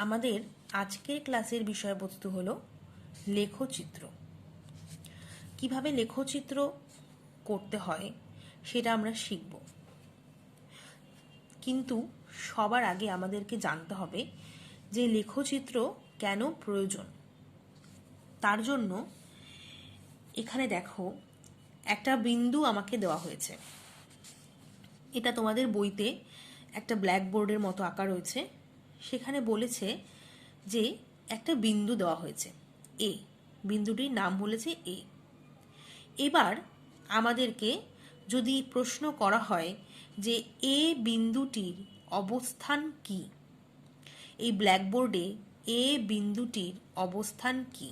আমাদের আজকের ক্লাসের বিষয়বস্তু হলো লেখচিত্র। কিভাবে লেখচিত্র করতে হয় সেটা আমরা শিখব। কিন্তু সবার আগে আমাদেরকে জানতে হবে যে লেখচিত্র কেন প্রয়োজন। তার জন্য এখানে দেখো একটা বিন্দু আমাকে দেওয়া হয়েছে। এটা তোমাদের বইতে একটা ব্ল্যাকবোর্ডের মতো আঁকা রয়েছে। সেখানে বলেছে যে একটা বিন্দু দেওয়া হয়েছে এ, বিন্দুটির নাম বলেছে এ। এবার আমাদেরকে যদি প্রশ্ন করা হয় যে এ বিন্দুটির অবস্থান কি, এই ব্ল্যাকবোর্ডে এ বিন্দুটির অবস্থান কি,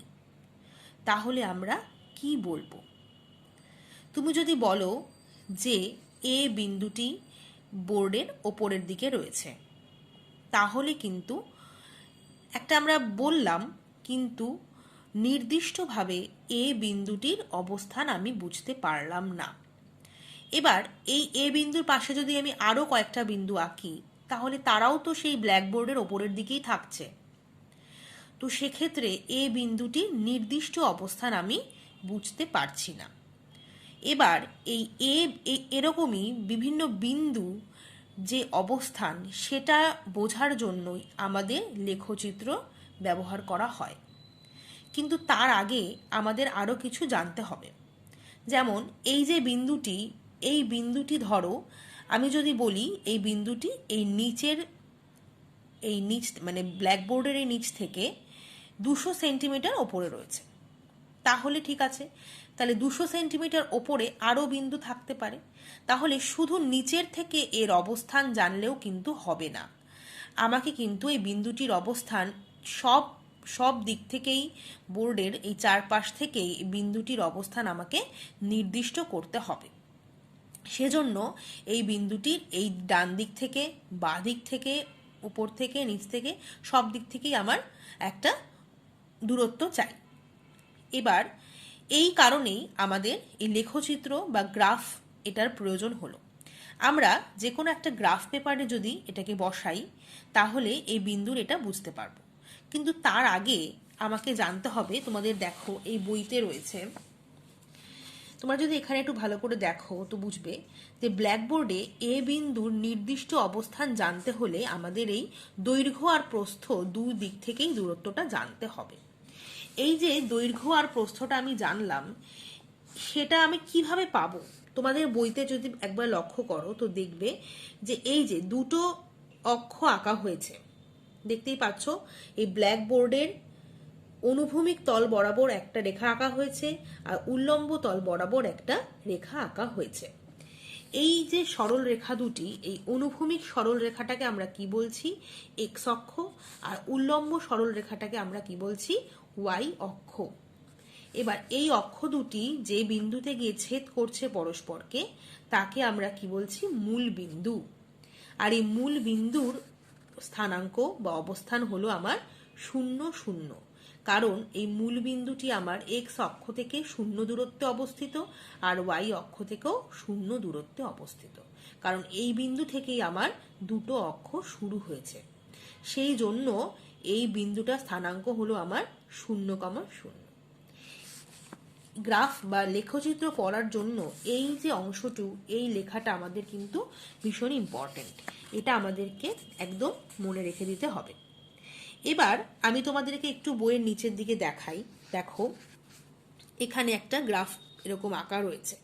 তাহলে আমরা কি বলবো? তুমি যদি বলো যে এ বিন্দুটি বোর্ডের ওপরের দিকে রয়েছে, তাহলে কিন্তু একটা আমরা বললাম, কিন্তু নির্দিষ্টভাবে এ বিন্দুটির অবস্থান আমি বুঝতে পারলাম না। এবার এই এ বিন্দুর পাশে যদি আমি আরও কয়েকটা বিন্দু আঁকি, তাহলে তারাও তো সেই ব্ল্যাকবোর্ডের ওপরের দিকেই থাকছে। তো সেক্ষেত্রে এ বিন্দুটির নির্দিষ্ট অবস্থান আমি বুঝতে পারছি না। এবার এই এরকমই বিভিন্ন বিন্দু যে অবস্থান সেটা বোঝার জন্যই আমাদের লেখচিত্র ব্যবহার করা হয়। কিন্তু তার আগে আমাদের আরও কিছু জানতে হবে। যেমন এই যে বিন্দুটি, এই বিন্দুটি ধরো আমি যদি বলি এই বিন্দুটি এই নিচ মানে ব্ল্যাকবোর্ডের এই নিচ থেকে 200 সেন্টিমিটার ওপরে রয়েছে, তাহলে ঠিক আছে। তাহলে 200 সেন্টিমিটার ওপরে আরও বিন্দু থাকতে পারে। তাহলে শুধু নিচের থেকে এর অবস্থান জানলেও কিন্তু হবে না। আমাকে কিন্তু এই বিন্দুটির অবস্থান সব দিক থেকেই, বোর্ডের এই চারপাশ থেকেই বিন্দুটির অবস্থান আমাকে নির্দিষ্ট করতে হবে। সেজন্য এই বিন্দুটির এই ডান দিক থেকে, বাঁ দিক থেকে, উপর থেকে, নিচ থেকে সব দিক থেকেই আমার একটা দূরত্ব চাই। এবার এই কারণেই আমাদের এই লেখচিত্র বা গ্রাফ এটার প্রয়োজন হলো। আমরা যে কোনো একটা গ্রাফ পেপারে যদি এটাকে বসাই, তাহলে এই বিন্দুর এটা বুঝতে পারবো। কিন্তু তার আগে আমাকে জানতে হবে, তোমাদের দেখো এই বইতে রয়েছে, তোমরা যদি এখানে একটু ভালো করে দেখো তো বুঝবে যে ব্ল্যাকবোর্ডে এ বিন্দুর নির্দিষ্ট অবস্থান জানতে হলে আমাদের এই দৈর্ঘ্য আর প্রস্থ দুই দিক থেকেই দূরত্বটা জানতে হবে। এই যে দৈর্ঘ্য আর প্রস্থটা আমি জানলাম, সেটা আমি কিভাবে পাবো? তোমাদের বইতে যদি একবার লক্ষ্য করো তো দেখবে যে এই যে দুটো অক্ষ আঁকা হয়েছে, দেখতেই পাচ্ছ। এই ব্ল্যাকবোর্ডের অনুভূমিক তল বরাবর একটা রেখা আঁকা হয়েছে আর উল্লম্ব তল বরাবর একটা রেখা আঁকা হয়েছে। এই যে সরল রেখা দুটি, এই অনুভূমিক সরল রেখাটাকে আমরা কি বলছি? এক্স অক্ষ। আর উল্লম্ব সরল রেখাটাকে আমরা কি বলছি? ওয়াই অক্ষ। এবার এই অক্ষ দুটি যে বিন্দুতে গিয়ে ছেদ করছে পরস্পরকে, তাকে আমরা কি বলছি? মূল বিন্দু। আর এই মূল বিন্দুর স্থানাঙ্ক বা অবস্থান হলো আমার 0, 0। কারণ এই মূল বিন্দুটি আমার এক্স অক্ষ থেকে 0 দূরত্বে অবস্থিত আর ওয়াই অক্ষ থেকেও 0 দূরত্বে অবস্থিত। কারণ এই বিন্দু থেকেই আমার দুটো অক্ষ শুরু হয়েছে। সেই জন্য এই বিন্দুটার স্থানাঙ্ক হলো আমার 0,0। গ্রাফ বা লেখচিত্র করার জন্য এই যে অংশটু, এই লেখাটা আমাদের কিন্তু ভীষণ ইম্পর্টেন্ট। এটা আমাদেরকে একদম মনে রেখে দিতে হবে। এবার আমি তোমাদেরকে একটু বইয়ের নিচের দিকে দেখাই। দেখো এখানে একটা গ্রাফ এরকম আঁকা রয়েছে।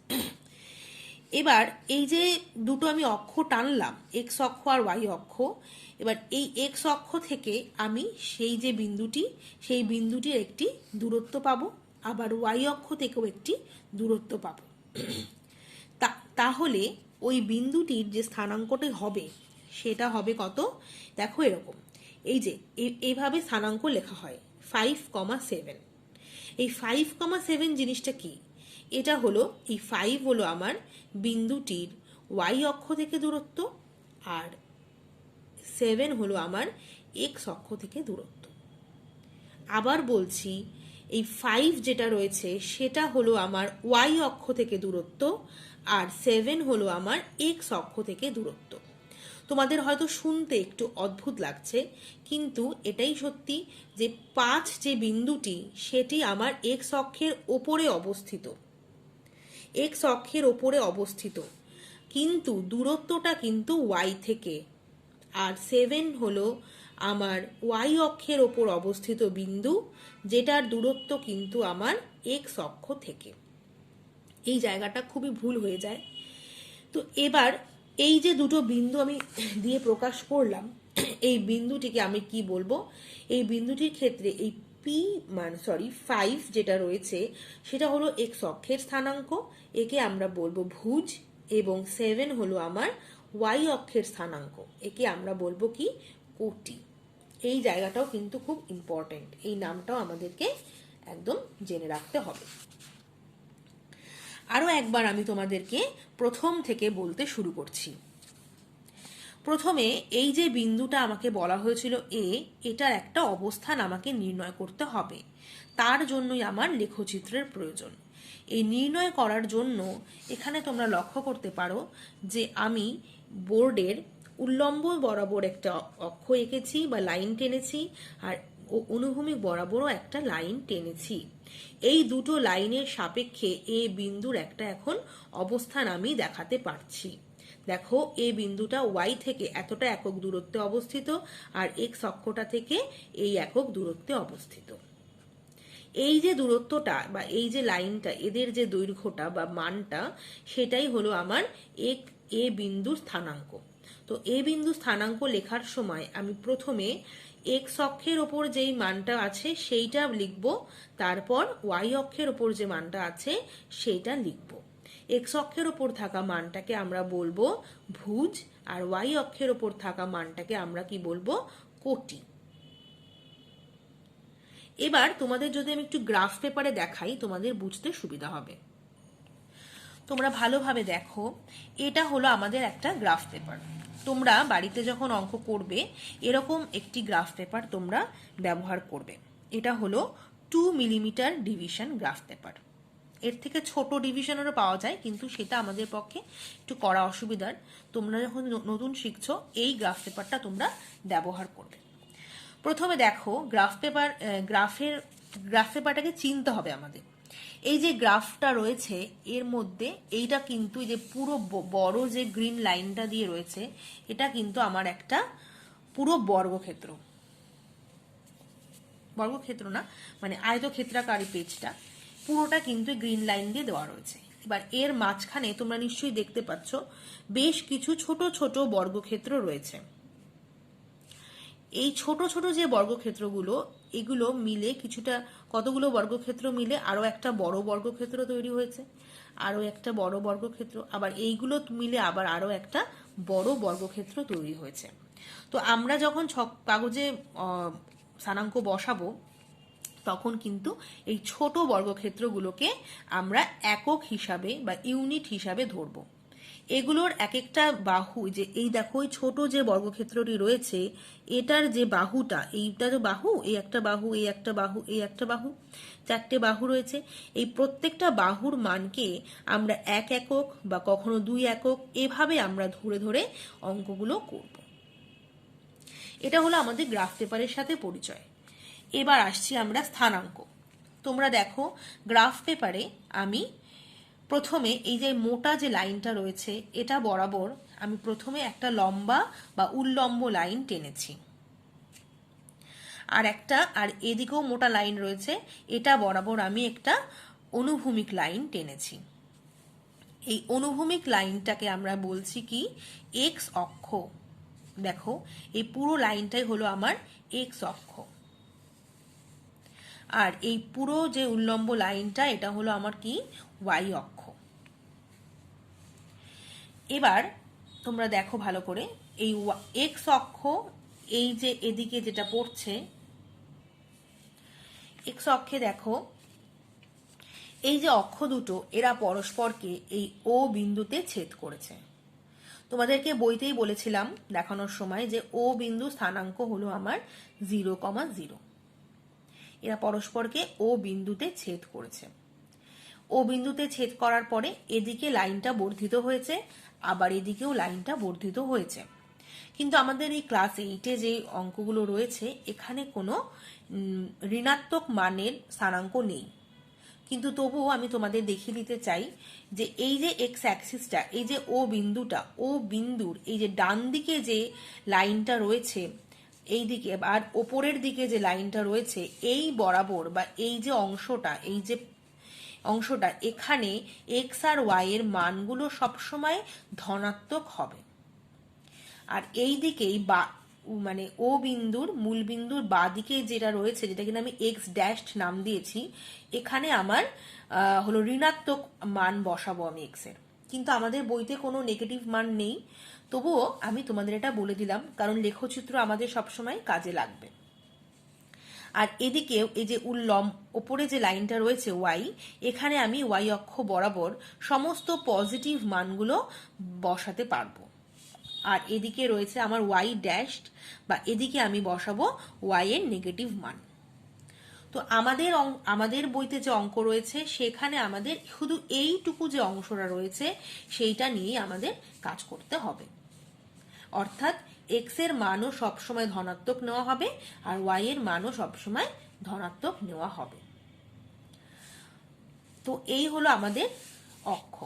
এবার এই যে দুটো আমি অক্ষ টানলাম, এক্স অক্ষ আর ওয়াই অক্ষ, এবার এই এক্স অক্ষ থেকে আমি সেই যে বিন্দুটি, সেই বিন্দুটির একটি দূরত্ব পাবো, আবার ওয়াই অক্ষ থেকেও একটি দূরত্ব পাবো। তাহলে ওই বিন্দুটির যে স্থানাঙ্কটি হবে সেটা হবে কত? দেখো এরকম, এই যে এইভাবে স্থানাঙ্ক লেখা হয় 5,7। এই 5,7 জিনিসটা কি? এটা হলো, এই 5 হলো আমার বিন্দুটির ওয়াই অক্ষ থেকে দূরত্ব, আর 7 হলো আমার এক্স অক্ষ থেকে দূরত্ব। আবার বলছি, এই 5 যেটা রয়েছে সেটা হলো আমার ওয়াই অক্ষ থেকে দূরত্ব, আর 7 হলো আমার এক্স অক্ষ থেকে দূরত্ব। তোমাদের হয়তো শুনতে একটু অদ্ভুত লাগছে, কিন্তু এটাই সত্যি যে 5 যে বিন্দুটি সেটি আমার এক্স অক্ষের ওপরে অবস্থিত, এক্স অক্ষের ওপরে অবস্থিত, কিন্তু দূরত্বটা কিন্তু ওয়াই থেকে। আর 7 হলো আমার ওয়াই অক্ষের ওপর অবস্থিত বিন্দু, যেটার দূরত্ব কিন্তু আমার এক্স অক্ষ থেকে। এই জায়গাটা খুবই ভুল হয়ে যায়। তো এবার এই যে দুটো বিন্দু আমি দিয়ে প্রকাশ করলাম, এই বিন্দুটিকে আমি কি বলবো? এই বিন্দুটির ক্ষেত্রে এই পি সরি 5 যেটা রয়েছে সেটা হলো এক্স অক্ষের স্থানাঙ্ক, একে আমরা বলবো ভুজ। এবং 7 হলো আমার ওয়াই অক্ষের স্থানাঙ্ক, একে আমরা বলবো কি? কোটি। এই জায়গাটাও কিন্তু খুব ইম্পর্টেন্ট, এই নামটাও আমাদেরকে একদম জেনে রাখতে হবে। আরো একবার আমি তোমাদেরকে প্রথম থেকে বলতে শুরু করছি। প্রথমে এই যে বিন্দুটা আমাকে বলা হয়েছিল এ, এটার একটা অবস্থান আমাকে নির্ণয় করতে হবে, তার জন্যই আমার লেখচিত্রের প্রয়োজন। এই নির্ণয় করার জন্য এখানে তোমরা লক্ষ্য করতে পারো যে আমি বোর্ডের উল্লম্ব বরাবর একটা অক্ষ এঁকেছি বা লাইন টেনেছি, আর অনুভূমিক বরাবরও একটা লাইন টেনেছি। এই দুটো লাইনের সাপেক্ষে এ বিন্দুর একটা এখন অবস্থান আমি দেখাতে পারছি। দেখো, এ বিন্দুটা ওয়াই থেকে এতটা একক দূরত্বে অবস্থিত, আর এক্স অক্ষটা থেকে এই একক দূরত্বে অবস্থিত। এই যে দূরত্বটা বা এই যে লাইনটা, এদের যে দৈর্ঘ্যটা বা মানটা, সেটাই হলো আমার এ বিন্দুর স্থানাঙ্ক। তো এ বিন্দু স্থানাঙ্ক লেখার সময় আমি প্রথমে এক্স অক্ষের ওপর যেই মানটা আছে সেইটা লিখব, তারপর ওয়াই অক্ষের ওপর যে মানটা আছে সেইটা লিখব। এক্স অক্ষের ওপর থাকা মানটাকে আমরা বলবো ভুজ, আর ওয়াই অক্ষের ওপর থাকা মানটাকে আমরা কি বলবো? কোটি। এবার তোমাদের যদি আমি একটু গ্রাফ পেপারে দেখাই, তোমাদের বুঝতে সুবিধা হবে। তোমরা ভালোভাবে দেখো, এটা হলো আমাদের একটা গ্রাফ পেপার। তোমরা বাড়িতে যখন অঙ্ক করবে এরকম একটি গ্রাফ পেপার তোমরা ব্যবহার করবে। এটা হলো 2 মিলিমিটার ডিভিশন গ্রাফ পেপার। এর থেকে ছোট ডিভিশনেরও পাওয়া যায়, কিন্তু সেটা আমাদের পক্ষে একটু করা অসুবিধার। তোমরা যখন নতুন শিখছো এই গ্রাফ পেপারটা তোমরা ব্যবহার করবে। প্রথমে দেখো, গ্রাফ পেপারটাকে চিনতে হবে আমাদের। এই যে গ্রাফটা রয়েছে এর মধ্যে এইটা কিন্তু এই যে পুরো বড় যে গ্রিন লাইনটা দিয়ে রয়েছে, এটা কিন্তু আমার একটা পুরো বর্গক্ষেত্র না, মানে আয়তক্ষেত্রাকারী পেজটা পুরোটা কিন্তু গ্রিন লাইন দিয়ে দেওয়া রয়েছে। এবার এর মাঝখানে তোমরা নিশ্চয়ই দেখতে পাচ্ছ বেশ কিছু ছোট ছোট বর্গক্ষেত্র রয়েছে। এই ছোট ছোট যে বর্গক্ষেত্রগুলো, এগুলো মিলে কিছুটা, কতগুলো বর্গক্ষেত্র মিলে আরো একটা বড় বর্গক্ষেত্র তৈরি হয়েছে, আরো একটা বড় বর্গক্ষেত্র, আবার এইগুলো মিলে আবার আরো একটা বড় বর্গক্ষেত্র তৈরি হয়েছে। তো আমরা যখন কাগজে স্থানাঙ্ক বসাবো তখন কিন্তু এই ছোট বর্গক্ষেত্রগুলোকে আমরা একক হিসাবে বা ইউনিট হিসাবে ধরবো। এগুলোর এক একটা বাহু, যে এই দেখো এই ছোট যে বর্গক্ষেত্রটি রয়েছে এটার যে বাহুটা, এইটা তো বাহু, এই একটা বাহু, এই একটা বাহু, এই একটা বাহু, 4টে বাহু রয়েছে। এই প্রত্যেকটা বাহুর মানকে আমরা 1 একক বা কখনো 2 একক এভাবে আমরা ধরে ধরে অঙ্কগুলো করব। এটা হলো আমাদের গ্রাফ পেপারের সাথে পরিচয়। এবার আসছি আমরা স্থানাঙ্ক। তোমরা দেখো, গ্রাফ পেপারে আমি প্রথমে এই যে মোটা যে লাইনটা রয়েছে এটা বরাবর আমি প্রথমে একটা লম্বা বা উল্লম্ব লাইন টেনেছি, আর এদিকেও মোটা লাইন রয়েছে, এটা বরাবর আমি একটা অনুভূমিক লাইন টেনেছি। এই অনুভূমিক লাইনটাকে আমরা বলছি কি? এক্স অক্ষ। দেখো, এই পুরো লাইনটাই হলো আমার এক্স অক্ষ, আর এই পুরো যে উল্লম্ব লাইনটা এটা হলো আমার কি? ওয়াই অক্ষ। এবার তোমরা দেখো ভালো করে, এই এক্স অক্ষ, এই যে এদিকে যেটা পড়ছে এক্স অক্ষে দেখো এই যে অক্ষ দুটো এরা পরস্পরকে এই ও বিন্দুতে ছেদ করেছে। তোমাদেরকে বইতেই বলেছিলাম দেখানোর সময় যে ও বিন্দু স্থানাঙ্ক হলো আমার 0,0। এরা পরস্পরকে ও বিন্দুতে ছেদ করেছে। ও বিন্দুতে ছেদ করার পরে এদিকে লাইনটা বর্ধিত হয়েছে, আবার এদিকেও লাইনটা বর্ধিত হয়েছে। কিন্তু আমাদের এই ক্লাস 8-এ যে অঙ্কগুলো রয়েছে এখানে কোনো ঋণাত্মক মানের স্থানাঙ্ক নেই, কিন্তু তবুও আমি তোমাদের দেখিয়ে দিতে চাই যে এই যে এক্স অ্যাক্সিসটা, এই যে ও বিন্দুটা, ও বিন্দুর এই যে ডান দিকে যে লাইনটা রয়েছে এই দিকে আর ওপরের দিকে যে লাইনটা রয়েছে এই বরাবর বা এই যে অংশটা, এই যে অংশটা এখানে এক্স আর ওয়াই এর মানগুলো সবসময় ধনাত্মক হবে। আর এই দিকেই বা মানে ও বিন্দুর মূল বিন্দুর বা দিকে যেটা রয়েছে, যেটা কিনা আমি এক্স ড্যাশ নাম দিয়েছি, এখানে আমার হলো ঋণাত্মক মান বসাবো আমি এক্স এর। কিন্তু আমাদের বইতে কোনো নেগেটিভ মান নেই, তবুও আমি তোমাদের এটা বলে দিলাম কারণ লেখচিত্র আমাদের সবসময় কাজে লাগবে। আর এদিকেও এই যে উল্লম্ব ওপরে যে লাইনটা রয়েছে ওয়াই, এখানে আমি ওয়াই অক্ষ বরাবর সমস্ত পজিটিভ মানগুলো বসাতে পারবো। আর এদিকে রয়েছে আমার ওয়াই ড্যাশ বা এদিকে আমি বসাবো ওয়াই এর নেগেটিভ মান। তো আমাদের বইতে যে অঙ্ক রয়েছে সেখানে আমাদের শুধু এইটুকু যে অংশটা রয়েছে সেইটা নিয়েই আমাদের কাজ করতে হবে। অর্থাৎ এক্স এর মানও সবসময় ধনাত্মক নেওয়া হবে আর ওয়াই এর মানও সবসময় ধনাত্মক নেওয়া হবে। তো এই হলো আমাদের অক্ষ।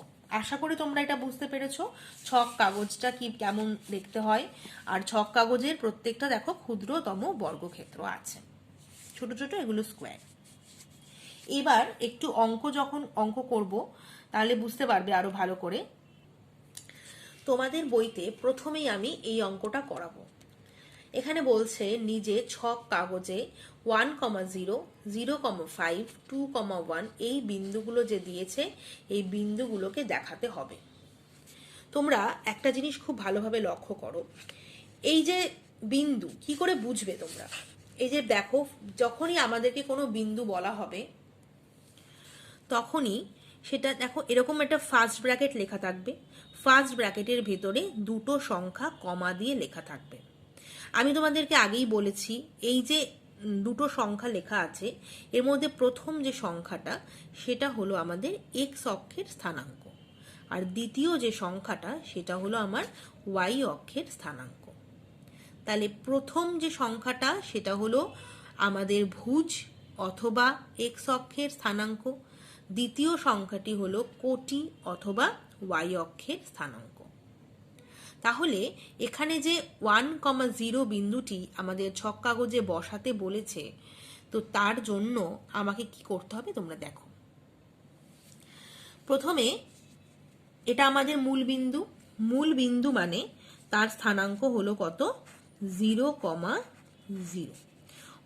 আশা করি তোমরা এটা বুঝতে পেরেছো ছক কাগজটা কি কেমন দেখতে হয়। আর ছক কাগজের প্রত্যেকটা দেখো ক্ষুদ্রতম বর্গক্ষেত্র আছে, ছোট ছোট এগুলো স্কোয়ার। এবার একটু যখন অঙ্ক করব তাহলে বুঝতে পারবে আরো ভালো করে। তোমাদের বইতে প্রথমেই আমি এই অঙ্কটা করাবো। এখানে বলছে নিজে ছক কাগজে 1,0, 0,5, 2,1 এই বিন্দুগুলো যে দিয়েছে এই বিন্দুগুলোকে দেখাতে হবে। তোমরা একটা জিনিস খুব ভালোভাবে লক্ষ্য করো, এই যে বিন্দু কি করে বুঝবে তোমরা? এই যে দেখো, যখনই আমাদেরকে কোনো বিন্দু বলা হবে তখনই সেটা দেখো এরকম একটা ফার্স্ট ব্র্যাকেট লেখা থাকবে, ফার্স্ট ব্র্যাকেটের ভেতরে দুটো সংখ্যা কমা দিয়ে লেখা থাকবে। আমি তোমাদেরকে আগেই বলেছি এই যে দুটো সংখ্যা লেখা আছে এর মধ্যে প্রথম যে সংখ্যাটা সেটা হলো আমাদের এক্স অক্ষের স্থানাঙ্ক, আর দ্বিতীয় যে সংখ্যাটা সেটা হলো আমার ওয়াই অক্ষের স্থানাঙ্ক। তাহলে প্রথম যে সংখ্যাটা সেটা হলো আমাদের ভুজ অথবা এক্স অক্ষের স্থানাঙ্ক, দ্বিতীয় সংখ্যাটি হলো কোটি অথবা ওয়াই অক্ষের স্থানাঙ্ক। তাহলে এখানে যে 1,0 বিন্দুটি আমাদের ছক কাগজে বসাতে বলেছে, তো তার জন্য আমাকে কি করতে হবে তোমরা দেখো। প্রথমে এটা আমাদের মূল বিন্দু মানে তার স্থানাঙ্ক হলো কত? 0,0।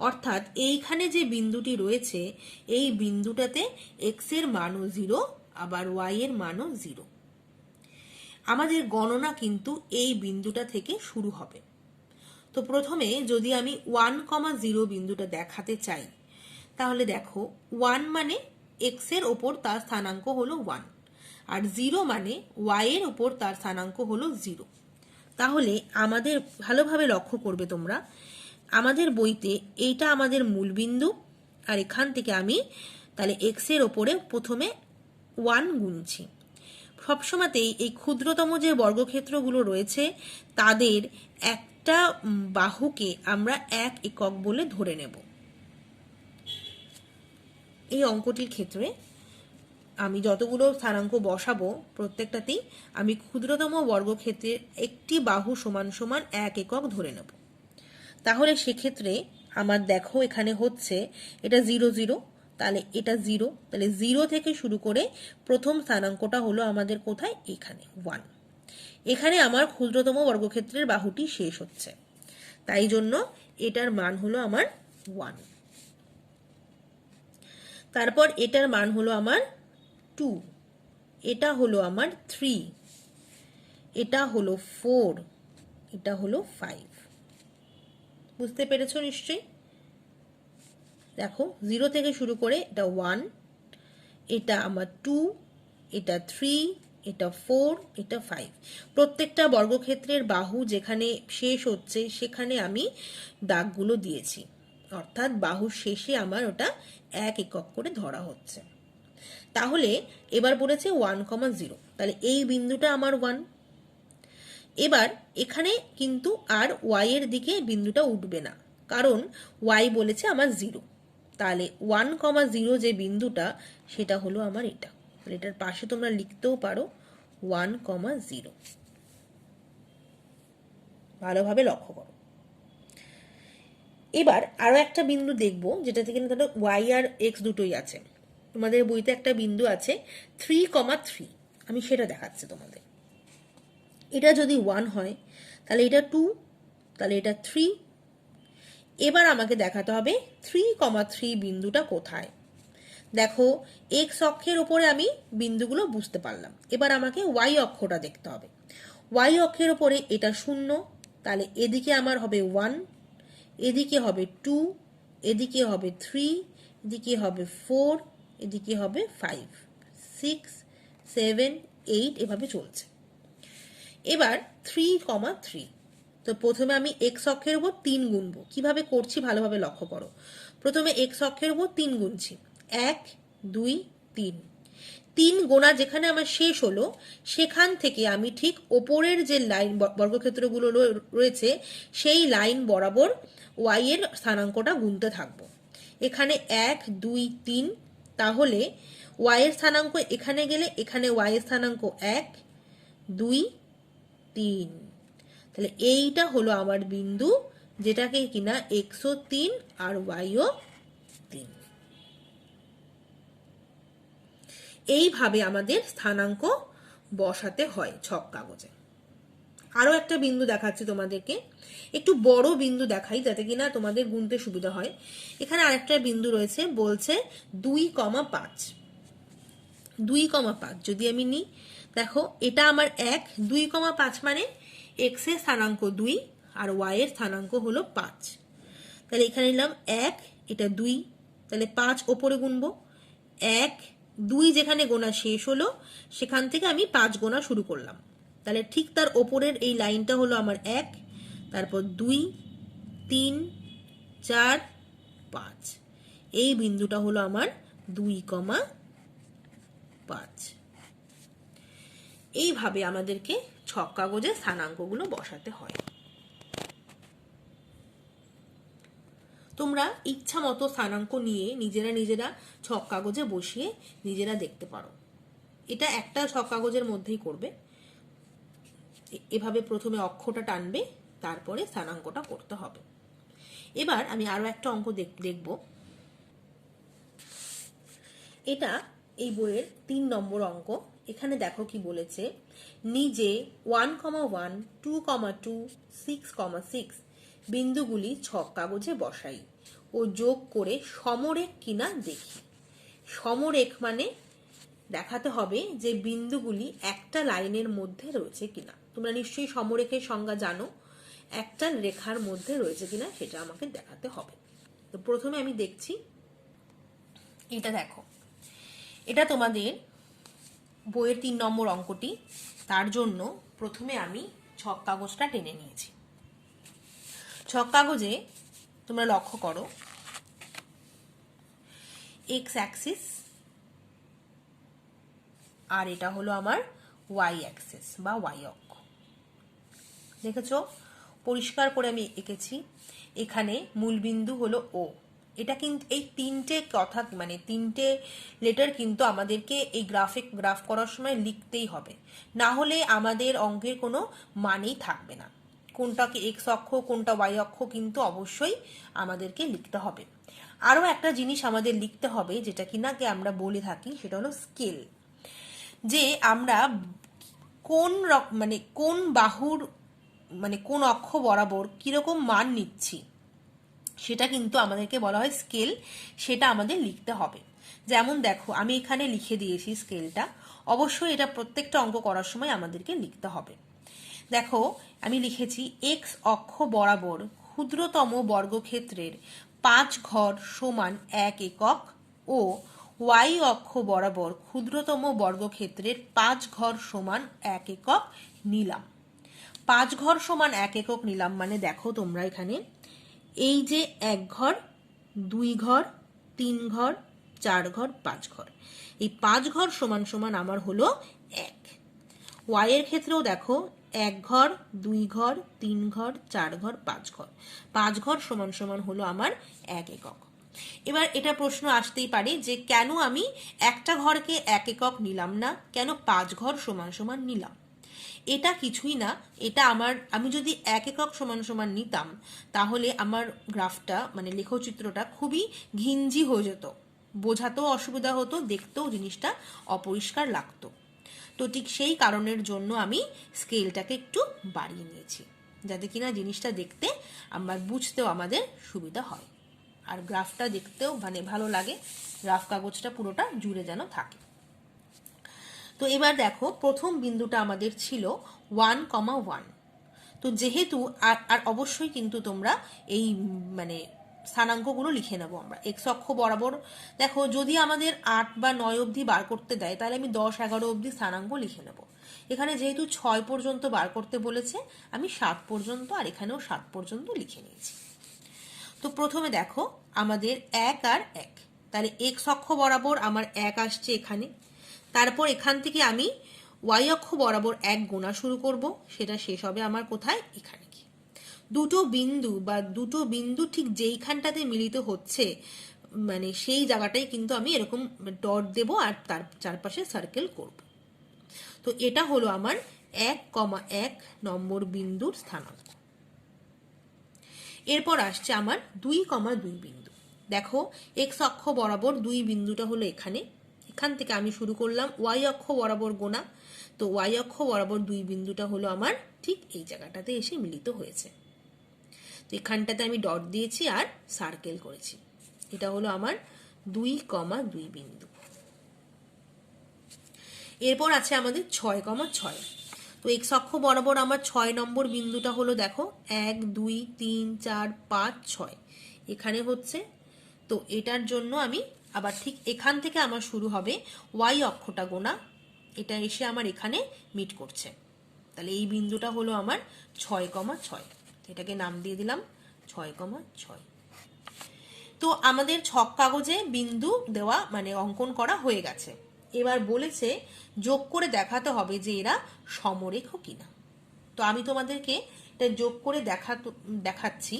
অর্থাৎ এইখানে যে বিন্দুটি রয়েছে এই বিন্দুটাতে এক্স এর মানও 0 আবার ওয়াই এর মানও 0। আমাদের গণনা কিন্তু এই বিন্দুটা থেকে শুরু হবে। তো প্রথমে যদি আমি 1,0 বিন্দুটা দেখাতে চাই তাহলে দেখো 1 মানে এক্স এর ওপর তার স্থানাঙ্ক হলো 1 আর 0 মানে ওয়াই এর ওপর তার স্থানাঙ্ক হলো 0। তাহলে আমাদের ভালোভাবে লক্ষ্য করবে তোমরা, আমাদের বইতে এইটা আমাদের মূল বিন্দু আর এখান থেকে আমি তাহলে এক্স এর ওপরে প্রথমে 1 গুনছি। সবসময়তেই এই ক্ষুদ্রতম যে বর্গক্ষেত্রগুলো রয়েছে তাদের একটা বাহুকে আমরা 1 একক বলে ধরে নেব। এই অঙ্কটির ক্ষেত্রে আমি যতগুলো স্থানাঙ্ক বসাবো প্রত্যেকটাতেই আমি ক্ষুদ্রতম বর্গক্ষেত্রের একটি বাহু সমান সমান 1 একক ধরে নেব। তাহলে সেক্ষেত্রে আমার দেখো এখানে হচ্ছে এটা 0, 0, তাহলে এটা 0, তাহলে 0 থেকে শুরু করে প্রথম স্থানাঙ্কটা হলো আমাদের কোথায়? এখানে 1। এখানে আমার ক্ষুদ্রতম বর্গক্ষেত্রের বাহুটি শেষ হচ্ছে, তাই জন্য এটার মান হলো আমার 1। তারপর এটার মান হলো আমার 2, এটা হলো আমার 3, এটা হলো 4, এটা হলো 5। বুঝতে পেরেছো নিশ্চয়ই? দেখো 0 থেকে শুরু করে এটা 1, এটা আমার 2, এটা 3, এটা 4, এটা 5। প্রত্যেকটা বর্গক্ষেত্রের বাহু যেখানে শেষ হচ্ছে সেখানে আমি দাগগুলো দিয়েছি, অর্থাৎ বাহুর শেষে আমার ওটা 1 একক করে ধরা হচ্ছে। তাহলে এবার বলেছে 1,0, তাহলে এই বিন্দুটা আমার 1, এবার এখানে কিন্তু আর ওয়াই এর দিকে বিন্দুটা উঠবে না, কারণ ওয়াই বলেছে আমার 0। তাহলে 1,0 যে বিন্দুটা সেটা হলো আমার এটা। এটার পাশে তোমরা লিখতেও পারো 1,0। ভালোভাবে লক্ষ্য করো। এবার আরো একটা বিন্দু দেখব, যেটা থেকে ধরো ওয়াই আর এক্স দুটোই আছে। তোমাদের বইতে একটা বিন্দু আছে 3,3, আমি সেটা দেখাচ্ছি তোমাদের। এটা যদি 1 হয় তাহলে এটা 2, তাহলে এটা 3। এবার আমাকে দেখাতে হবে 3,3 বিন্দুটা কোথায়। দেখো এক্স অক্ষের ওপরে আমি বিন্দুগুলো বুঝতে পারলাম, এবার আমাকে ওয়াই অক্ষটা দেখতে হবে। ওয়াই অক্ষের ওপরে এটা 0, তাহলে এদিকে আমার হবে 1, এদিকে হবে 2, এদিকে হবে 3, এদিকে হবে 4, এদিকে হবে 5, 6, 7, 8, এভাবে চলছে। এবার 3,3, তো প্রথমে আমি এক্স অক্ষের উপর 3 গুনবো। কিভাবে করছি ভালোভাবে লক্ষ্য করো। প্রথমে এক্স অক্ষের উপর 3 গুনছি, 1, 2, 3। 3 গোনা যেখানে আমার শেষ হলো সেখান থেকে আমি ঠিক ওপরের যে লাইন বর্গক্ষেত্রগুলো রয়েছে সেই লাইন বরাবর ওয়াই এর স্থানাঙ্কটা গুনতে থাকবো। এখানে 1, 2, 3, তাহলে ওয়াই এর স্থানাঙ্ক এখানে গেলে এখানে ওয়াই এর স্থানাঙ্ক 1, 2, 3। তাহলে এইটা হলো আমার বিন্দু, যেটাকে কিনা এক্সও 3 আর ওয়াইও 3। এইভাবে আমাদের স্থানাঙ্ক বসাতে হয় ছক কাগজে। আরো একটা বিন্দু দেখাচ্ছি তোমাদেরকে, একটু বড় বিন্দু দেখাই যাতে কিনা তোমাদের গুনতে সুবিধা হয়। এখানে আরেকটা বিন্দু রয়েছে, বলছে 2,5। 2,5 যদি আমি নিই, দেখো এটা আমার 1, 2,5 মানে এক্স এর স্থানাঙ্ক 2 আর ওয়াই এর স্থানাঙ্ক হলো 5। তাহলে এখানে নিলাম 1, এটা 2, তাহলে 5 ওপরে গুনবো। 1, 2 যেখানে গোনা শেষ হলো সেখান থেকে আমি 5 গোনা শুরু করলাম। তাহলে ঠিক তার ওপরের এই লাইনটা হলো আমার 1, তারপর 2, 3, 4, 5। এই বিন্দুটা হলো আমার 2,5। এইভাবে আমাদেরকে ছক কাগজে স্থানাঙ্কগুলো বসাতে হয়। তোমরা ইচ্ছা মতো স্থানাঙ্ক নিয়ে নিজেরা ছক কাগজে বসিয়ে নিজেরা দেখতে পারো। এটা একটা ছক কাগজের মধ্যেই করবে। এভাবে প্রথমে অক্ষটা টানবে, তারপরে স্থানাঙ্কটা করতে হবে। এবার আমি আরো একটা অঙ্ক দেখব। এটা এই বইয়ের 3 নম্বর অঙ্ক। এখানে দেখো কি বলেছে, নিজে 1,1, 2,2, 6,6 বিন্দুগুলি ছক কাগজে বসাই ও যোগ করে সমরেখ কিনা দেখি। সমরেখ মানে দেখাতে হবে যে বিন্দুগুলি একটা লাইনের মধ্যে রয়েছে কিনা। তোমরা নিশ্চয়ই সমরেখের সংজ্ঞা জানো, একটা রেখার মধ্যে রয়েছে কিনা সেটা আমাকে দেখাতে হবে। তো প্রথমে আমি দেখছি, এটা দেখো, এটা তোমাদের বইয়ের 3 নম্বর অঙ্কটি। তার জন্য প্রথমে আমি ছক কাগজটা টেনে নিয়েছি। ছক কাগজে তোমরা লক্ষ্য করো, এক্স অ্যাক্সিস আর এটা হলো আমার ওয়াই অ্যাক্সিস বা ওয়াই অক্ষ। দেখেছো পরিষ্কার করে আমি এঁকেছি। এখানে মূলবিন্দু হলো ও। এটা কিন্তু এই 3টে কথা মানে 3টে লেটার কিন্তু আমাদেরকে এই গ্রাফ করার সময় লিখতেই হবে, না হলে আমাদের অঙ্কের কোনো মানেই থাকবে না। কোনটাকে এক্স অক্ষ কোনটা ওয়াই অক্ষ কিন্তু অবশ্যই আমাদেরকে লিখতে হবে। আরও একটা জিনিস আমাদের লিখতে হবে, যেটা কিনাকে আমরা বলে থাকি, সেটা হলো স্কেল। যে আমরা কোন বাহুর কোন অক্ষ বরাবর কিরকম মান নিচ্ছি সেটা কিন্তু আমাদেরকে বলা হয় স্কেল, সেটা আমাদের লিখতে হবে। যেমন দেখো আমি এখানে লিখে দিয়েছি স্কেলটা, অবশ্যই এটা প্রত্যেকটা অঙ্ক করার সময় আমাদেরকে লিখতে হবে। দেখো আমি লিখেছি এক্স অক্ষ বরাবর ক্ষুদ্রতম বর্গক্ষেত্রের 5 ঘর সমান 1 একক ও ওয়াই অক্ষ বরাবর ক্ষুদ্রতম বর্গক্ষেত্রের 5 ঘর সমান 1 একক নিলাম। 5 ঘর সমান 1 একক নিলাম মানে দেখো তোমরা এখানে এই যে 1 ঘর, 2 ঘর, 3 ঘর, 4 ঘর, 5 ঘর, এই 5 ঘর সমান সমান আমার হলো 1। ওয়াই এর ক্ষেত্রেও দেখো 1 ঘর, 2 ঘর, 3 ঘর, 4 ঘর, 5 ঘর। 5 ঘর সমান সমান হলো আমার 1 একক। এবার এটা প্রশ্ন আসতেই পারে যে কেন আমি একটা ঘরকে 1 একক নিলাম না, কেন 5 ঘর সমান সমান নিলাম? এটা কিছুই না, এটা আমি যদি 1 একক সমান সমান নিতাম তাহলে আমার গ্রাফটা মানে লেখচিত্রটা খুবই ঘিঞ্জি হয়ে যেত, বোঝাতেও অসুবিধা হতো, দেখতেও জিনিসটা অপরিষ্কার লাগতো। তো ঠিক সেই কারণের জন্য আমি স্কেলটাকে একটু বাড়িয়ে নিয়েছি, যাতে কিনা জিনিসটা দেখতে বুঝতেও আমাদের সুবিধা হয়, আর গ্রাফটা দেখতেও মানে ভালো লাগে, গ্রাফ কাগজটা পুরোটা জুড়ে যেন থাকে। তো এবার দেখো প্রথম বিন্দুটা আমাদের ছিল 1,1। তো যেহেতু আর অবশ্যই কিন্তু তোমরা এই মানে স্থানাঙ্কগুলো লিখে নেবো আমরা এক্স অক্ষ বরাবর। দেখো যদি আমাদের 8 বা 9 অবধি বার করতে দেয় তাহলে আমি 10, 11 অবধি স্থানাঙ্ক লিখে নেব। এখানে যেহেতু 6 পর্যন্ত বার করতে বলেছে আমি 7 পর্যন্ত, আর এখানেও 7 পর্যন্ত লিখে নিয়েছি। তো প্রথমে দেখো আমাদের 1 আর 1, তাহলে এক্স অক্ষ বরাবর আমার 1 আসছে এখানে। তারপর এখান থেকে আমি ওয়াই অক্ষ বরাবর 1 গোনা শুরু করব, সেটা শেষ হবে আমার কোথায়? এখানে কি দুটো বিন্দু ঠিক যেইখানটাতে মিলিত হচ্ছে মানে সেই জায়গাটাই কিন্তু আমি এরকম ডট দেব আর তার চারপাশে সার্কেল করব। তো এটা হলো আমার 1,1 নম্বর বিন্দুর স্থানাঙ্ক। এরপর আসছে আমার 2,2 বিন্দু। দেখো এক্স অক্ষ বরাবর 2 বিন্দুটা হলো এখানে, এখান থেকে আমি শুরু করলাম ওয়াই অক্ষ বরাবর গোনা। তো ওয়াই অক্ষ বরাবর 2 বিন্দুটা হলো আমার ঠিক এই জায়গাটাতে এসে মিলিত হয়েছে। তো এখানটাতে আমি ডট দিয়েছি আর সার্কেল করেছি, এটা হলো আমার 2,2 বিন্দু। এরপর আছে আমাদের 6,6। তো এক্স অক্ষ বরাবর আমার 6 নম্বর বিন্দুটা হলো দেখো 1, 2, 3, 4, 5, 6 এখানে হচ্ছে। তো এটার জন্য আমি আবার ঠিক এখান থেকে আমার শুরু হবে ওয়াই অক্ষটা গোনা, এটা এসে আমার এখানে মিট করছে। তাহলে এই বিন্দুটা হলো আমার 6,6, এটাকে নাম দিয়ে দিলাম 6,6। তো আমাদের ছক কাগজে বিন্দু দেওয়া মানে অঙ্কন করা হয়ে গেছে। এবার বলেছে যোগ করে দেখাতে হবে যে এরা সমরেখ কিনা। তো আমি তোমাদেরকে এটা যোগ করে দেখাচ্ছি।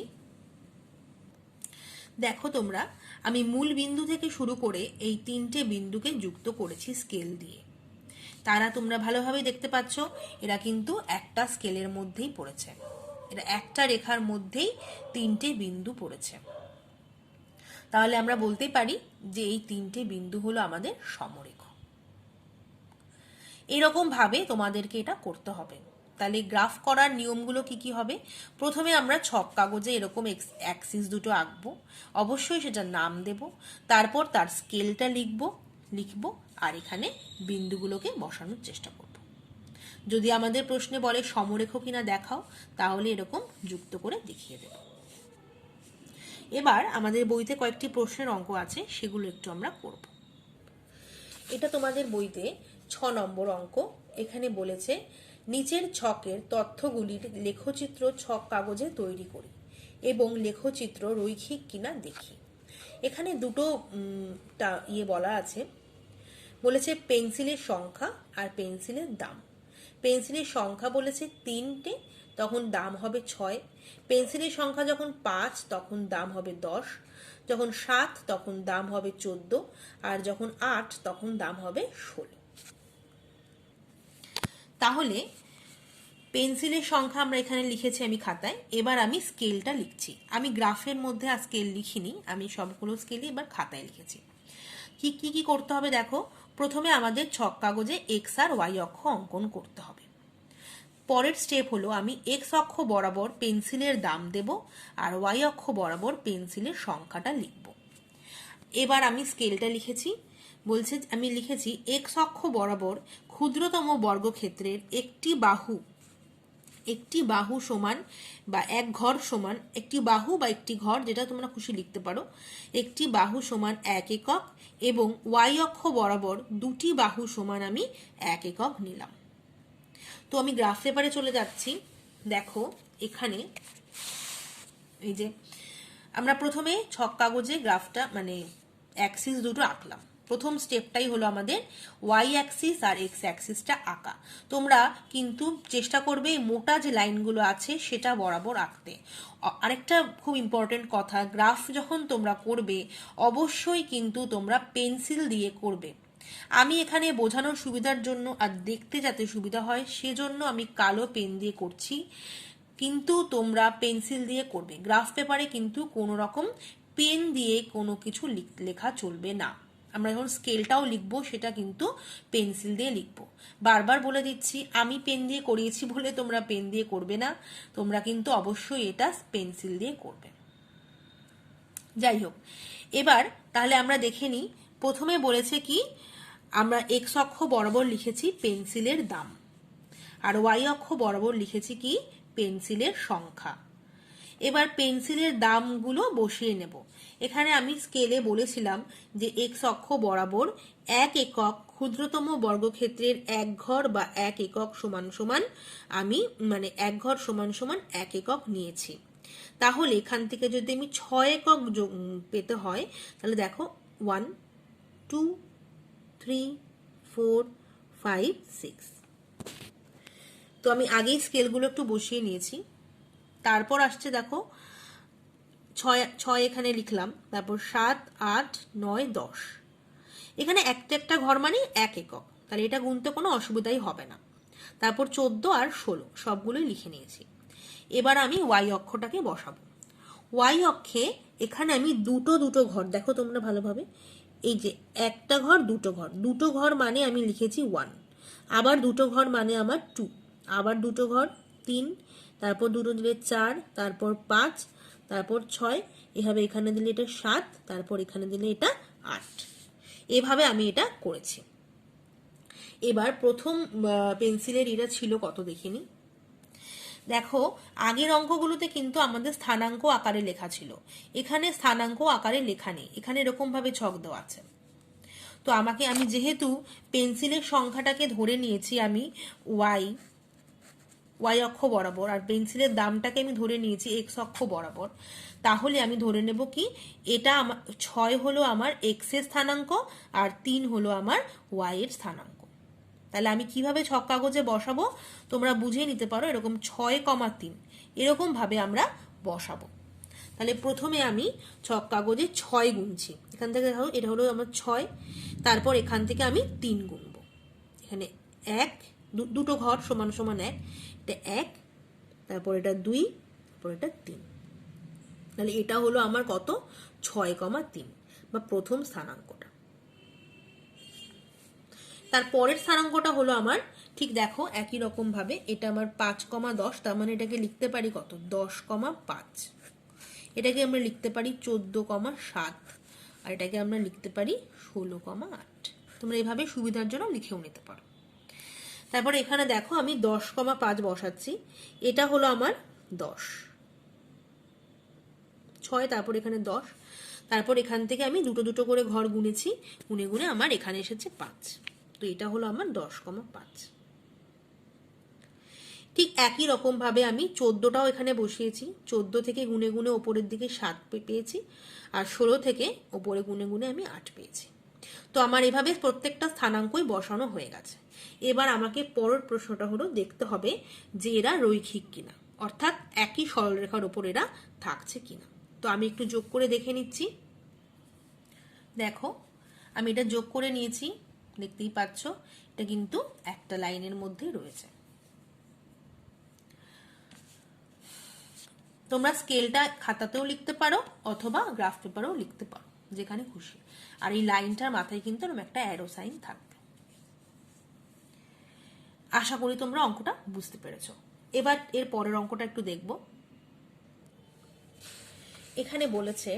দেখো তোমরা, আমি মূল বিন্দু থেকে শুরু করে এই 3টে বিন্দুকে যুক্ত করেছি স্কেল দিয়ে। তারা তোমরা ভালোভাবে দেখতে পাচ্ছ এরা কিন্তু একটা স্কেলের মধ্যেই পড়েছে, এটা একটা রেখার মধ্যেই 3টে বিন্দু পড়েছে। তাহলে আমরা বলতেই পারি যে এই 3টে বিন্দু হলো আমাদের সমরেখ। এরকম ভাবে তোমাদেরকে এটা করতে হবে। তাহলে গ্রাফ করার নিয়মগুলো কি কি হবে? প্রথমে আমরা ছক কাগজে এরকম অ্যাক্সিস দুটো আঁকবো, অবশ্যই সেটার নাম দেব, তারপর তার স্কেলটা লিখব আর এখানে বিন্দুগুলোকে বসানোর চেষ্টা করব। যদি আমাদের প্রশ্নে বলে সমরেখ কিনা দেখাও, তাহলে এরকম যুক্ত করে দেখিয়ে দেব। এবার আমাদের বইতে কয়েকটি প্রশ্নের অঙ্ক আছে, সেগুলো একটু আমরা করব। এটা তোমাদের বইতে 6 নম্বর অঙ্ক। এখানে বলেছে নিচের ছকের তথ্যগুলির লেখচিত্র ছক কাগজে তৈরি করি এবং লেখচিত্র রৈখিক কিনা দেখি। এখানে দুটো বলা আছে, বলেছে পেন্সিলের সংখ্যা আর পেন্সিলের দাম। পেন্সিলের সংখ্যা বলেছে 3টে, তখন দাম হবে 6। পেন্সিলের সংখ্যা যখন 5 তখন দাম হবে 10, যখন 7 তখন দাম হবে 14, আর যখন 8 তখন দাম হবে 16। তাহলে পেন্সিলের সংখ্যা আমরা এখানে লিখেছি আমি খাতায়। এবার আমি স্কেলটা লিখছি। আমি গ্রাফের মধ্যে আর স্কেল লিখিনি, আমি সবগুলো স্কেলই এবার খাতায় লিখেছি। কি করতে হবে দেখো, প্রথমে আমাদের ছক কাগজে এক্স আর ওয়াই অক্ষ অঙ্কন করতে হবে। পরের স্টেপ হলো আমি এক্স অক্ষ বরাবর পেন্সিলের দাম দেব আর ওয়াই অক্ষ বরাবর পেন্সিলের সংখ্যাটা লিখব। এবার আমি স্কেলটা লিখেছি, বলছে আমি লিখেছি এক্স অক্ষ বরাবর ক্ষুদ্রতম বর্গক্ষেত্রের একটি বাহু সমান বা এক ঘর সমান, একটি বাহু বা একটি ঘর যেটা তোমরা খুশি লিখতে পারো, একটি বাহু সমান 1 একক এবং ওয়াই অক্ষ বরাবর 2টি বাহু সমান আমি 1 একক নিলাম। তো আমি গ্রাফ পেপারে চলে যাচ্ছি। দেখো এখানে আমরা প্রথমে ছক কাগজে গ্রাফটা মানে অ্যাক্সিস দুটো আঁকলাম, প্রথম স্টেপটাই হলো আমাদের ওয়াই অ্যাক্সিস আর এক্স অ্যাক্সিসটা আঁকা। তোমরা কিন্তু চেষ্টা করবে এই মোটা যে লাইনগুলো আছে সেটা বরাবর আঁকতে। আরেকটা খুব ইম্পর্টেন্ট কথা, গ্রাফ যখন তোমরা করবে অবশ্যই কিন্তু তোমরা পেন্সিল দিয়ে করবে। আমি এখানে বোঝানোর সুবিধার জন্য আর দেখতে যাতে সুবিধা হয় সেজন্য আমি কালো পেন দিয়ে করছি, কিন্তু তোমরা পেন্সিল দিয়ে করবে। গ্রাফ পেপারে কিন্তু কোনো রকম পেন দিয়ে কোনো কিছু লেখা চলবে না। আমরা যখন স্কেলটাও লিখবো সেটা কিন্তু পেন্সিল দিয়ে লিখবো। বারবার বলে দিচ্ছি, আমি পেন দিয়ে করিয়েছি বলে তোমরা পেন দিয়ে করবে না, তোমরা কিন্তু অবশ্যই এটা পেন্সিল দিয়ে করবে। যাই হোক, এবার তাহলে আমরা দেখে নিই। প্রথমে বলেছে কি, আমরা এক্স অক্ষ বরাবর লিখেছি পেন্সিলের দাম, আর ওয়াই অক্ষ বরাবর লিখেছি কি পেন্সিলের সংখ্যা। এবার পেন্সিলের দামগুলো বসিয়ে নেব। এখানে আমি স্কেলে বলেছিলাম যে এক্স অক্ষ বরাবর 1 একক ক্ষুদ্রতম বর্গক্ষেত্রের 1 ঘর বা 1 একক সমান সমান আমি 1 ঘর সমান সমান 1 একক নিয়েছি। তাহলে এখান থেকে যদি আমি 6 একক পেতে হয়, তাহলে দেখো 1 2 3 4 5 6। তো আমি আগেই স্কেলগুলো একটু বসিয়ে নিয়েছি। তারপর আসছে দেখো 6 এখানে লিখলাম, তারপর 7 8 9 10। এখানে একটা একটা ঘর মানে 1 একক, তাহলে এটা গুনতে কোনো অসুবিধাই হবে না। তারপর 14 আর 16 সবগুলোই লিখে নিয়েছি। এবার আমি ওয়াই অক্ষটাকে বসাবো। ওয়াই অক্ষে এখানে আমি দুটো দুটো ঘর, দেখো তোমরা ভালোভাবে, এই যে একটা ঘর দুটো ঘর, দুটো ঘর মানে আমি লিখেছি 1, আবার দুটো ঘর মানে আমার 2, আবার দুটো ঘর 3, তারপর দুটো দিলে 4, তারপর 5, তারপর 6, এভাবে এখানে দিলে এটা 7, তারপর এখানে দিলে এটা 8। এভাবে আমি এটা করেছি। এবার প্রথম পেন্সিলের এটা ছিল কত দেখিনি। দেখো আগের অঙ্কগুলোতে কিন্তু আমাদের স্থানাঙ্ক আকারে লেখা ছিল, এখানে স্থানাঙ্ক আকারে লেখা নেই, এখানে এরকম ভাবে ছক দেওয়া আছে। তো আমি যেহেতু পেন্সিলের সংখ্যাটাকে ধরে নিয়েছি আমি ওয়াই অক্ষ বরাবর, আর পেন্সিলের দামটাকে আমি ধরে নিয়েছি এক্স অক্ষ বরাবর, তাহলে আমি ধরে নেব কি এটা 6 হলো আমার এক্স এর স্থানাঙ্ক আর 3 হলো আমার ওয়াই এর স্থানাঙ্ক। তাহলে আমি কিভাবে ছক কাগজে বসাবো তোমরা বুঝে নিতে পারো, এরকম 6,3 এরকম ভাবে আমরা বসাবো। তাহলে প্রথমে আমি ছক কাগজে 6 গুনছি, এখান থেকে ধরো এটা হলো আমার 6, তারপর এখান থেকে আমি 3 গুনবো। এখানে 1, দুটো ঘর সমান সমান 1, এটা 1, তারপর এটা 2, তারপর এটা 3। তাহলে এটা হলো আমার কত 6,3 বা প্রথম স্থানাঙ্কটা। তারপরের স্থানাঙ্কটা হলো আমার, ঠিক দেখো একই রকম ভাবে এটা আমার 5,10, তার মানে এটাকে লিখতে পারি কত 10,5, এটাকে আমরা লিখতে পারি 14,7, আর এটাকে আমরা লিখতে পারি 16,8। তোমরা এভাবে সুবিধার জন্য লিখেও নিতে পারো। তারপরে এখানে দেখো আমি 10,5 বসাচ্ছি, এটা হলো আমার 10, 6, তারপর এখানে 10, তারপর এখান থেকে আমি দুটো দুটো করে ঘর গুনেছি, গুনে গুনে আমার এখানে এসেছে 5, তো এটা হলো আমার 10,5। ঠিক একই রকম ভাবে আমি 14টাও এখানে বসিয়েছি, 14 থেকে গুনে গুনে ওপরের দিকে 7 পেয়েছি, আর 16 থেকে ওপরে গুনে গুনে আমি 8 পেয়েছি। তো আমার এভাবে প্রত্যেকটা স্থানাঙ্কই বসানো হয়ে গেছে। এবার আমাকে পরের প্রশ্নটা হলো দেখতে হবে যে এরা রৈখিক কিনা, অর্থাৎ একই সরলরেখার উপর এরা থাকছে কিনা। তো আমি একটু যোগ করে দেখে নিচ্ছি। দেখো আমি এটা যোগ করে নিয়েছি, দেখতেই পাচ্ছ এটা কিন্তু একটা লাইনের মধ্যে রয়েছে। তোমরা স্কেলটা খাতাতেও লিখতে পারো অথবা গ্রাফ পেপারেও লিখতে পারো, যেখানে খুশি। আর এই লাইনটার মাথায় কিন্তু এরকম একটা অ্যারো সাইন থাকবে। আশা করি তোমরা অঙ্কটা বুঝতে পেরেছো। এবার এর পরের অঙ্কটা একটু দেখব। এখানে বলেছে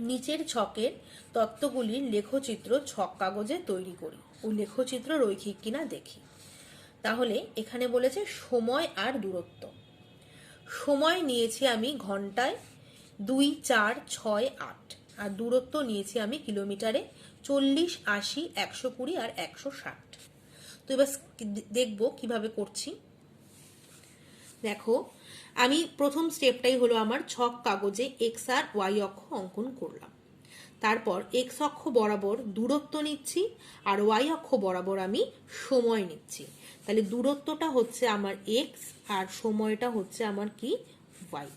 নিচের ছকের তত্ত্বগুলির লেখচিত্র ছক কাগজে তৈরি করি ও লেখচিত্র রৈখিক কিনা দেখি। তাহলে এখানে বলেছে সময় আর দূরত্ব। সময় নিয়েছি আমি ঘন্টায় 2 4 6 8, আর দূরত্ব নিয়েছি আমি কিলোমিটারে 40 80 120 আর 160। তো এবার দেখবো কিভাবে করছি। দেখো আমি প্রথম স্টেপটাই হলো আমার ছক কাগজে এক্স আর ওয়াই অক্ষ অঙ্কন করলাম। তারপর এক্স অক্ষ বরাবর দূরত্ব নিচ্ছি আর ওয়াই অক্ষ বরাবর আমি সময় নিচ্ছি। তাহলে দূরত্বটা হচ্ছে আমার এক্স আর সময়টা হচ্ছে আমার কি ওয়াই।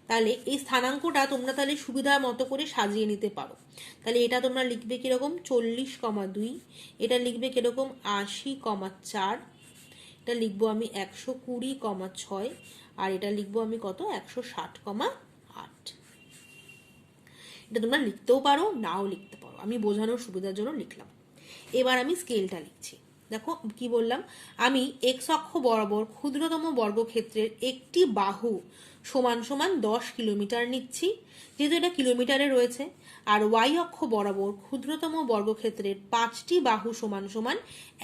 তাহলে এই স্থানাঙ্কটা তোমরা তাহলে সুবিধা মতো করে সাজিয়ে নিতে পারো। তাহলে এটা তোমরা লিখবে কিরকম 40,2, এটা লিখবে কিরকম 80,4, এটা লিখবো আমি 120,6, আর এটা লিখবো আমি কত 160,8। এটা তোমরা লিখতেও পারো নাও লিখতে পারো, আমি বোঝানোর সুবিধার জন্য লিখলাম। এবার আমি স্কেলটা লিখছি। দেখো কি বললাম, আমি এক্স অক্ষ বরাবর ক্ষুদ্রতম বর্গক্ষেত্রের একটি বাহু সমান সমান 10 কিলোমিটার নিচ্ছি, যেহেতু এটা কিলোমিটারে রয়েছে। আর ওয়াই অক্ষ বরাবর ক্ষুদ্রতম বর্গক্ষেত্রের 5টি বাহু সমান সমান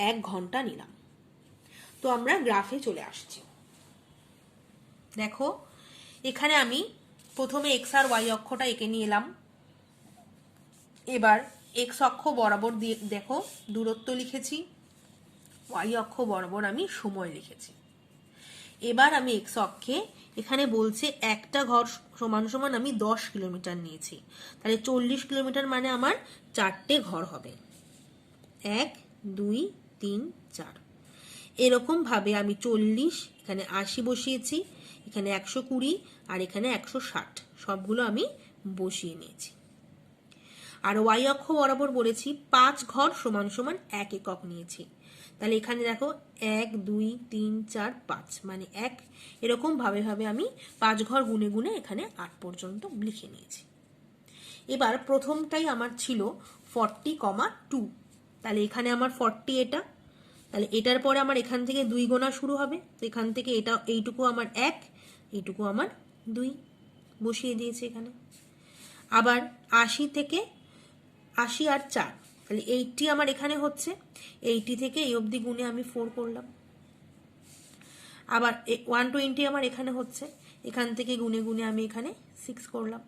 1 ঘন্টা নিলাম। তো আমরা গ্রাফে চলে আসছি। দেখো এখানে আমি প্রথমে এক্স আর ওয়াই অক্ষটা এঁকে নিয়ে এলাম। এবার এক্স অক্ষ বরাবর দিয়ে দেখো দূরত্ব লিখেছি, ওয়াই অক্ষ বরাবর আমি সময় লিখেছি। এবার আমি এক্স অক্ষে এখানে বলছে একটা ঘর সমান সমান আমি 10 কিলোমিটার নিয়েছি, তাহলে 40 কিলোমিটার মানে আমার 4টে ঘর হবে, 1 2 3 4। এরকম ভাবে আমি 40, এখানে 80 বসিয়েছি, এখানে 120 আর এখানে 160, সবগুলো আমি বসিয়ে নিয়েছি। আর ওয়াই অক্ষ বরাবর বলেছি 5 ঘর সমান সমান 1 একক নিয়েছি। তাহলে এখানে দেখো 1 2 3 4 5 মানে 1, এরকম ভাবে আমি 5 ঘর গুনে গুনে এখানে 8 পর্যন্ত লিখে নিয়েছি। এবার প্রথমটাই আমার ছিল 40,2, তাহলে এখানে আমার 40, এটা তাহলে এটার পরে আমার এখান থেকে 2 গোনা শুরু হবে, তো এখান থেকে এটা এইটুকু আমার 1, এইটুকু আমার 2 বসিয়ে দিয়েছি এখানে। আবার 80 থেকে 80 আর 4, তাহলে 80 আমার এখানে হচ্ছে, 80 থেকে এই অবধি গুনে আমি 4 করলাম। আবার 120 আমার এখানে হচ্ছে, এখান থেকে গুনে গুনে আমি এখানে 6 করলাম।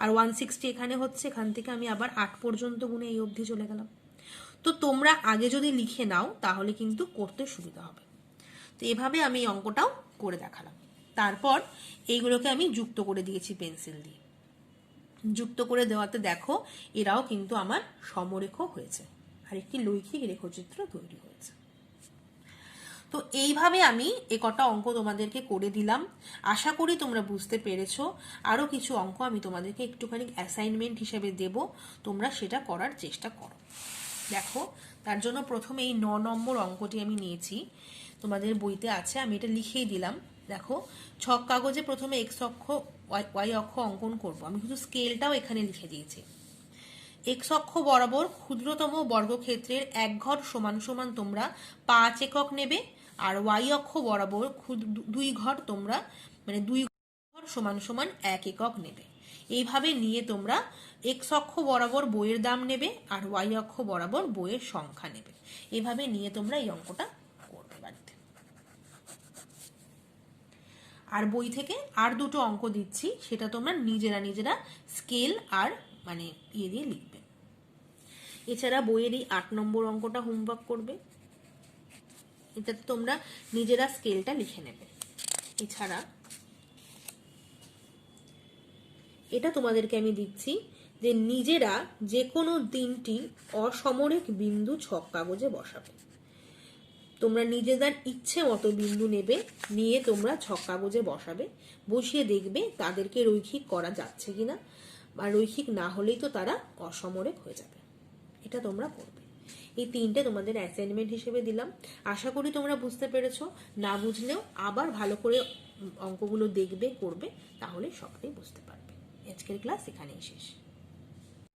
আর 160 এখানে হচ্ছে, এখান থেকে আমি আবার 8 পর্যন্ত গুনে এই অবধি চলে গেলাম। তো তোমরা আগে যদি লিখে নাও তাহলে কিন্তু করতে সুবিধা হবে। তো এভাবে আমি এই অঙ্কটাও করে দেখালাম। তারপর এইগুলোকে আমি যুক্ত করে দিয়েছি পেন্সিল দিয়ে। যুক্ত করে দেওয়াতে দেখো এরাও কিন্তু আমার সমরেখ হয়েছে আর একটি লৈখিক রেখচিত্র তৈরি হয়েছে। তো এইভাবে আমি একটা অঙ্ক তোমাদেরকে করে দিলাম। আশা করি তোমরা বুঝতে পেরেছো। আরো কিছু অঙ্ক আমি তোমাদেরকে একটুখানি অ্যাসাইনমেন্ট হিসেবে দেব, তোমরা সেটা করার চেষ্টা করো। দেখো তার জন্য প্রথমে এই 9 নম্বর অঙ্কটি আমি নিয়েছি, তোমাদের বইতে আছে, আমি এটা লিখেই দিলাম। দেখো ছক কাগজে প্রথমে এক্স অক্ষ ওয়াই অক্ষ অঙ্কন করব, আমি কিন্তু স্কেলটাও এখানে লিখে দিয়েছি। এক্স অক্ষ বরাবর ক্ষুদ্রতম বর্গক্ষেত্রের 1 ঘর সমান সমান তোমরা 5 একক নেবে, আর ওয়াই অক্ষ বরাবর 2 ঘর তোমরা মানে 2 ঘর সমান সমান 1 একক নেবে। এইভাবে নিয়ে তোমরা এক্স অক্ষ বরাবর বইয়ের দাম নেবে আর ওয়াই অক্ষ বরাবর বইয়ের সংখ্যা নেবে। এইভাবে নিয়ে তোমরা এই অঙ্কটা করতে পারবে। আর বই থেকে আর দুটো অঙ্ক দিচ্ছি, সেটা তোমরা নিজেরা স্কেল আর মানে ইয়ে দিয়ে লিখবে। এছাড়া বইয়ের এই 8 নম্বর অঙ্কটা হোমওয়ার্ক করবে, এটাতে তোমরা নিজেরা স্কেলটা লিখে নেবে। এছাড়া এটা তোমাদেরকে আমি দিচ্ছি যে নিজেরা যে কোনো 3টি অসমরেখ বিন্দু ছক কাগজে বসাবে। তোমরা নিজেদের ইচ্ছে মতো বিন্দু নেবে, নিয়ে তোমরা ছক কাগজে বসাবে, বসিয়ে দেখবে তাদেরকে রৈখিক করা যাচ্ছে কিনা, বা রৈখিক না হলেই তো তারা অসমরেখ হয়ে যাবে। এটা তোমরা করবে। এই 3টে তোমাদের অ্যাসাইনমেন্ট হিসেবে দিলাম। আশা করি তোমরা বুঝতে পেরেছো। না বুঝলেও আবার ভালো করে অঙ্কগুলো দেখবে, করবে, তাহলে সবটাই বুঝতে পারবে। আজকের ক্লাস এখানেই শেষ।